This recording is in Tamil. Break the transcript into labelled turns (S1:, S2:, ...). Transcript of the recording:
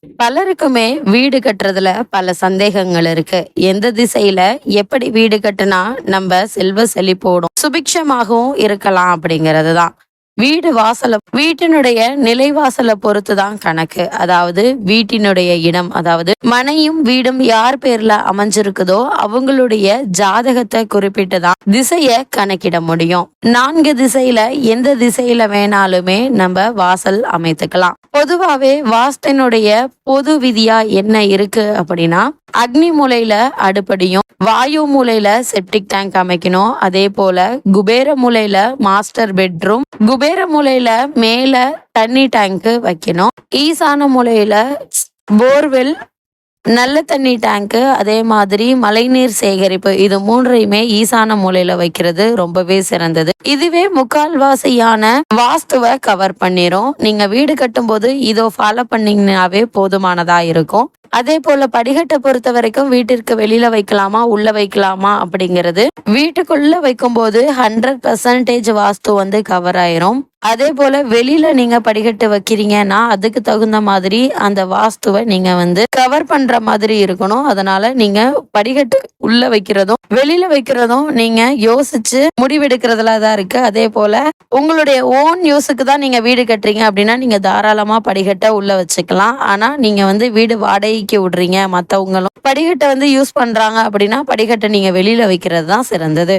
S1: பலருக்குமே வீடு கட்டுறதுல பல சந்தேகங்கள் இருக்கு. எந்த திசையில எப்படி வீடு கட்டுனா நம்ம செல்வ செழிப்போடும் சுபிக்ஷமாகவும் இருக்கலாம் அப்படிங்கிறது தான். வீட்டினுடைய நிலைவாசலை பொறுத்து தான் கணக்கு. அதாவது வீட்டினுடைய இடம், அதாவது மனையும் வீடும் யார் பேர்ல அமைஞ்சிருக்குதோ அவங்களுடைய ஜாதகத்தை குறிப்பிட்டு தான் திசைய கணக்கிட முடியும். 4 திசையில எந்த திசையில வேணாலுமே நம்ம வாசல் அமைத்துக்கலாம். பொதுவாவே வாஸ்தினுடைய பொது விதியா என்ன இருக்கு அப்படின்னா, அக்னி மூலையில அடுப்படியும், வாயு மூலையில செப்டிக் டேங்க் அமைக்கணும். அதே போல குபேர மூலையில மாஸ்டர் பெட்ரூம், குபேர மூலையில மேல தண்ணி டேங்க் வைக்கணும். ஈசான மூலையில போர்வெல், நல்ல தண்ணி டேங்க், அதே மாதிரி மழைநீர் சேகரிப்பு, இது மூன்றையுமே ஈசான மூலையில வைக்கிறது ரொம்பவே சிறந்தது. இதுவே முக்கால்வாசியான வாஸ்துவை கவர் பண்ணிரும். நீங்க வீடு கட்டும் போது இதோ ஃபாலோ பண்ணீங்கன்னாவே போதுமானதா இருக்கும். அதே போல படிக்கட்டை பொறுத்த வரைக்கும் வீட்டிற்கு வெளியில வைக்கலாமா உள்ள வைக்கலாமா அப்படிங்கிறது வீட்டுக்குள்ள வைக்கும் போது 100% வாஸ்து கவர் ஆயிரும். அதே போல வெளியில நீங்க படிக்கட்டு வைக்கிறீங்கன்னா அதுக்கு தகுந்த மாதிரி அந்த வாஸ்துவை நீங்க கவர் பண்ற மாதிரி இருக்கணும். அதனால நீங்க படிக்கட்டு உள்ள வைக்கிறதும் வெளியில வைக்கிறதும் நீங்க யோசிச்சு முடிவெடுக்கிறதுல தான் இருக்கு. அதே போல உங்களுடைய ஓன் யூஸுக்கு தான் நீங்க வீடு கட்டுறீங்க அப்படின்னா நீங்க தாராளமா படிக்கட்டை உள்ள வச்சுக்கலாம். ஆனா நீங்க வீடு வாடகைக்கு விடுறீங்க, மத்தவங்களும் படிக்கட்டை யூஸ் பண்றாங்க அப்படின்னா படிக்கட்டை நீங்க வெளியில வைக்கிறது தான் சிறந்தது.